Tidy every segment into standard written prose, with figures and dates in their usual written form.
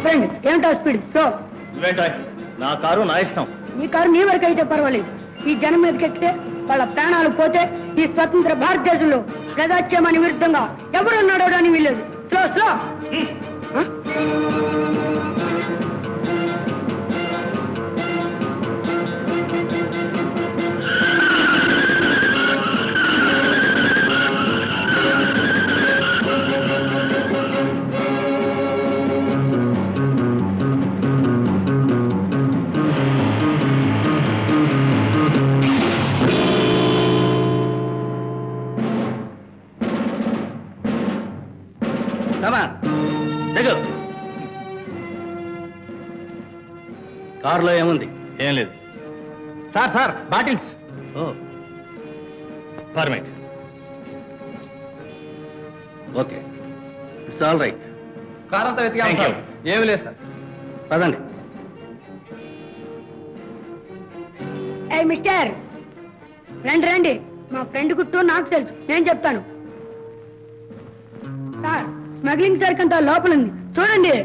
Friend ఏమిటో speed slow. నా car నా ఇష్టం. నీ కారు నీ వరకు అయితే పర్వాలేదు. ఈ జనం మీదకి ఎక్కితే వాళ్ళ ప్రాణాలు పోతే ఈ స్వతంత్ర భారతదేశంలో ప్రజాక్షేమాన్ని విరుద్ధంగా ఎవరు నడవడానికి వీల్లేదు. Slow slow. కారులో ఏముంది? ఏం లేదు సార్. Sir bottles. ఓ permit. Okay, it's all right. Car అంతా వెతికాం సార్, ఏమి లేదు సార్. పదండి. ఏ మిస్టర్, రండి రండి. మా ఫ్రెండ్ గుట్టు నాకు తెలుసు, నేను చెప్తాను. సార్, స్మగ్లింగ్ సరికంతా లోపల ఉంది, చూడండి.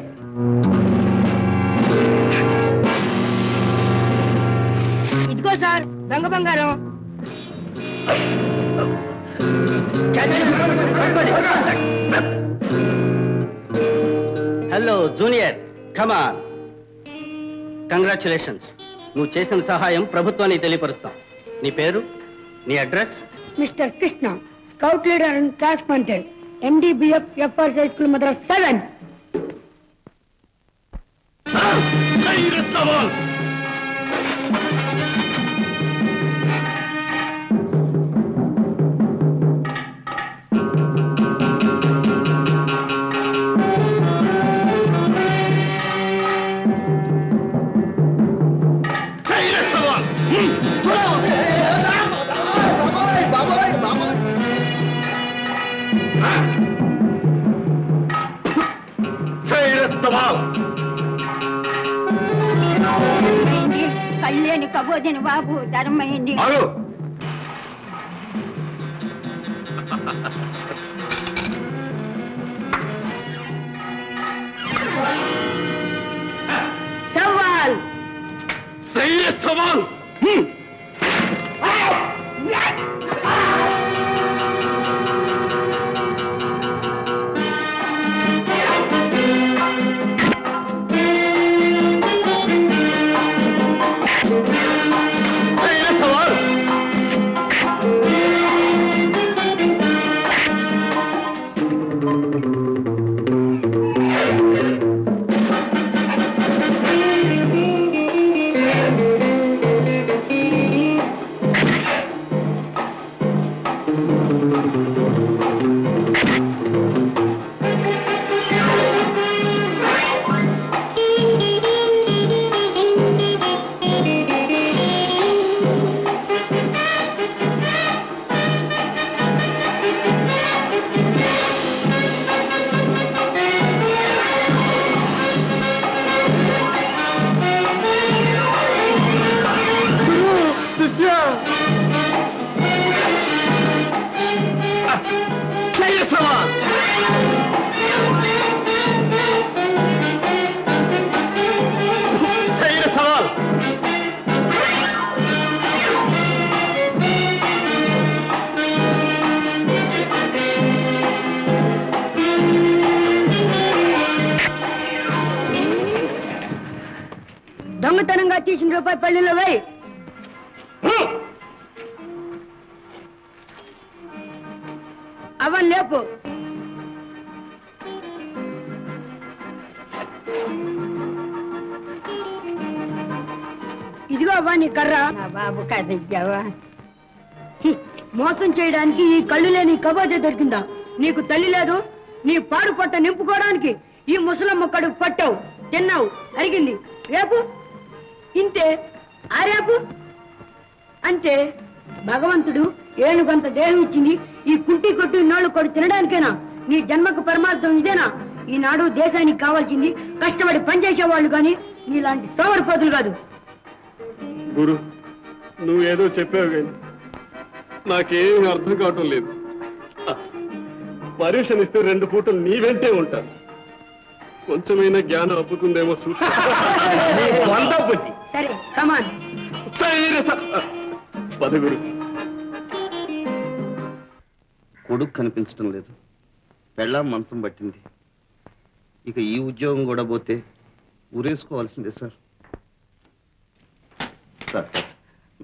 ఇదిగో సార్ దొంగ బంగారం. హలో జూనియర్, కమాన్. కంగ్రాచులేషన్స్, నువ్వు చేసిన సహాయం ప్రభుత్వానికి తెలియపరుస్తాం. నీ పేరు, నీ అడ్రస్? Mister Krishna, scout leader and transplanted, NDBF FRS high school Madras 7. Kalyani కబోదిని బాబు ధర్మైంది. సవాల్. సవాల్. దొంగతనంగా తీసిన రూపాయి పళ్ళెంలో వేయి. అవన్ లేపు. ఇదిగో అవ్వా నీ కర్ర. బాబు కదిగావా? మోసం చేయడానికి ఈ కళ్ళు లేని కబోజే దొరికిందా? నీకు తల్లి లేదు, నీ పాడు పొట్ట నింపుకోవడానికి ఈ ముసలమ్మ కడుపు పట్టావు, తిన్నావు, అరిగింది. రేపు ఇంతే, ఆ రేపు అంతే. భగవంతుడు ఏనుగంత దేహం ఇచ్చింది ఈ కుంటి కొట్టు నోళ్ళు కొడు తినడానికేనా? నీ జన్మకు పరమార్థం ఇదేనా? ఈనాడు దేశానికి కావాల్సింది కష్టపడి పనిచేసేవాళ్ళు కానీ నీలాంటి సోమరిపోతులు కాదు. గురు, నువ్వేదో చెప్పావు కానీ నాకేం అర్థం కావటం లేదు. పర్మిషన్ ఇస్తే 2 పూటలు నీ వెంటే ఉంటాను. కొంచెమైనా జ్ఞానం అప్పుతుందేమో చూసి. సరే కమాన్. పద గురు. కొడుకు కనిపించడం లేదు, పెళ్ళాం మంచం పట్టింది. ఇక ఈ ఉద్యోగం కూడా పోతే ఊరేసుకోవాల్సిందే సార్. సార్ సార్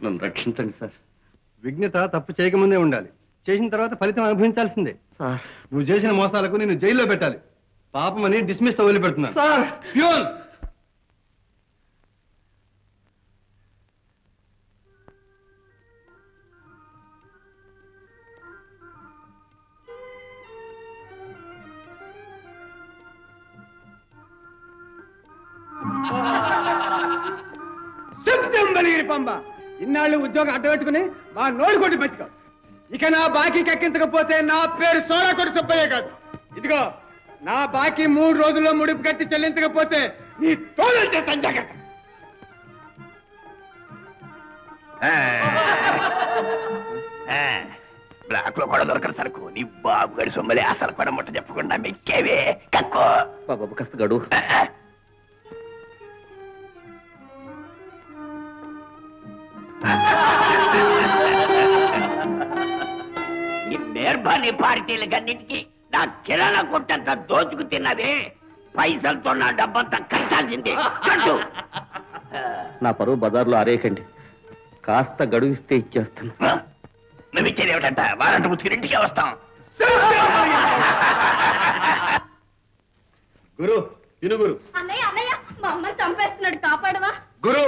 నన్ను రక్షించండి సార్. విఘ్నత తప్పు చేయకముందే ఉండాలి, చేసిన తర్వాత ఫలితం అనుభవించాల్సిందే. సార్ నువ్వు చేసిన మోసాలకు నేను జైల్లో పెట్టాలి. పాపమని డిస్మిస్ తో వదిలిపెడుతున్నాను. సార్ ప్యూన్, పంబ ఇన్నాళ్ళు ఉద్యోగం అడ్డపెట్టుకుని మా నోడు కొట్టి బతికా. ఇక నా బాకీ ఎక్కించకపోతే నా పేరు సోడా కొట్టి సుబ్బయ్య కాదు. ఇదిగో నా బాకీ 3 రోజుల్లో ముడుపు కట్టి చెల్లించకపోతే నీ తోలు చేస్తాను జాగ్రత్త. బ్లాక్ లో కూడా దొరకరు సరుకు. నీ బాబు గారి సొమ్మలే అసలు కూడా ముట్ట చెప్పకుండా మెక్కేవే కక్కో. బాబు కాస్త గడువు. నీ నిర్భాని పార్టీలకన్నిటికీ నా కిరాణా కొట్టంతా దోచుకు తిన్నదే. పైసలతో నా డబ్బంతా కట్టాల్సిందే. కట్టు. నా పరువు బజార్లో అరేకండి, కాస్త గడువు ఇస్తే ఇచ్చేస్తాను. నువ్వు ఇచ్చేది ఏమిటంట? వారంట ముసుకుని ఇంటికే వస్తాం. గురు విను గురు. అన్నయ్య అన్నయ్య మా అమ్మని చంపేస్తున్నాడు, కాపాడవా? గురు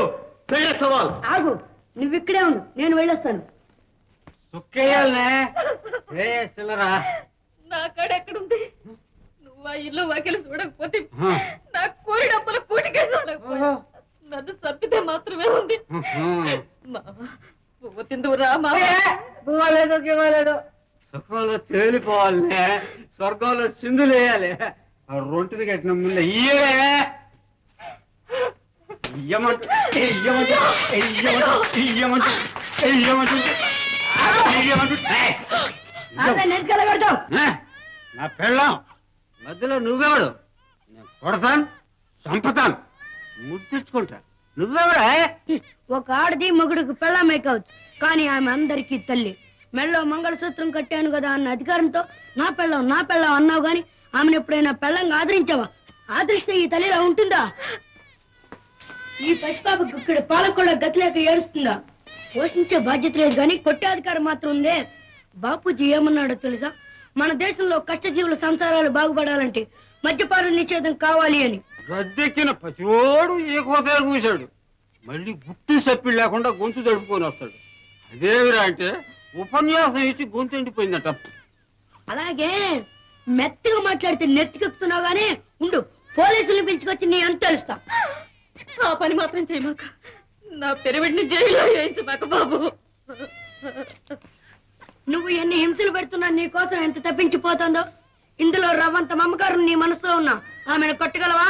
సైర సవాల్. ఆగు, నువ్వు ఇక్కడే ఉండు, నేను వెళ్ళొస్తాను. నా కాడ ఎక్కడుంది? నువ్వు ఆ ఇల్లు వాకిలు చూడకపోతే నా కోరి డబ్బులు కూటికే చూడకపోయా. నన్ను చంపితే మాత్రమే ఉంది. పువ్వు తిందువు రామా. ఇవ్వలేదు సుఖంలో తేలిపోవాలి, స్వర్గంలో సింధులు వేయాలి. ఆ రొంటిది కట్టిన ముందు నా పెళ్ళాం మధ్యలో నువ్వెవడు? నేను కొడతాను, చంపుతాను, ముట్టించుకుంటా. నువ్వెవడా? ఒక ఆడది మొగుడుకు పెళ్ళామే కావచ్చు, కానీ ఆమె అందరికీ తల్లి. మెళ్ళో మంగళసూత్రం కట్టాను కదా అన్న అధికారంతో నా పెళ్ళం అన్నావు గాని ఆమెను ఎప్పుడైనా పెళ్ళంగా ఆదరించావా? ఆదరిస్తే ఈ తల్లిలా ఉంటుందా? ఈ పసిపాపకు ఇక్కడ పాలకొండ గతి లేక ఏడుస్తుందా? పోషించే బాధ్యత లేదు కానీ కొట్టే అధికారం మాత్రం ఉందే. బాపూజీ ఏమన్నాడో తెలుసా? మన దేశంలో కష్టజీవుల సంసారాలు బాగుపడాలంటే మద్యపాన నిషేధం కావాలి అని. గద్దెక్కిన పసివాడు ఏ కోతే కూశాడు, మళ్ళీ గుట్టి సప్పి లేకుండా గొంతు తడుపుకొని వస్తాడు. అదేమిరా అంటే ఉపన్యాసం ఇచ్చి గొంతు ఎండిపోయిందట. అలాగే మెత్తగా మాట్లాడితే నెత్తికెక్కుతున్నావు గానీ ఉండు, పోలీసులు పిలుచుకొచ్చి నీ అంత తెలుస్తా. ఆ పని మాత్రం చేయమాక, నా పెరివిడిని జైల్లో వేయించమాక బాబు. నువ్వు ఎన్ని హింసలు పెడుతున్నా నీ కోసం ఎంత తప్పించిపోతుందో. ఇందులో రవ్వంత మమకారం నీ మనసులో ఉన్నా ఆమెను కొట్టగలవా?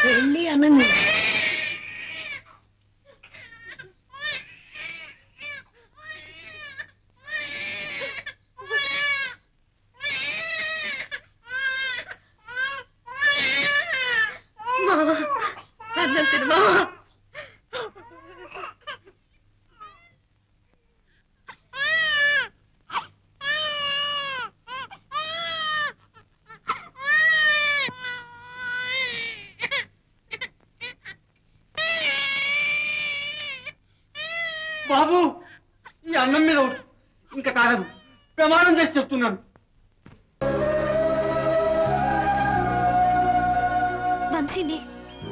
వెళ్ళి అన్నది. బాబు ఈ అన్నం మీద ఇంకా కాదు, ప్రమాణం చేసి చెప్తున్నాను.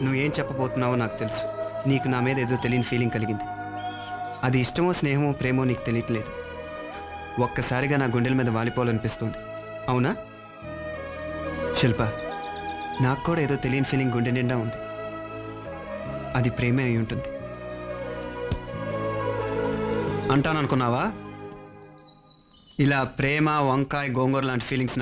నువ్వేం చెప్పబోతున్నావో నాకు తెలుసు. నీకు నా మీద ఏదో తెలియని ఫీలింగ్ కలిగింది. అది ఇష్టమో స్నేహమో ప్రేమో నీకు తెలియట్లేదు. ఒక్కసారిగా నా గుండెల మీద వాలిపోవాలనిపిస్తుంది. అవునా శిల్ప? నాకు కూడా ఏదో తెలియని ఫీలింగ్ గుండె నిండా ఉంది. అది ప్రేమే అయి ఉంటుంది అంటాననుకున్నావా? ఇలా ప్రేమ, వంకాయ, గోంగూర లాంటి ఫీలింగ్స్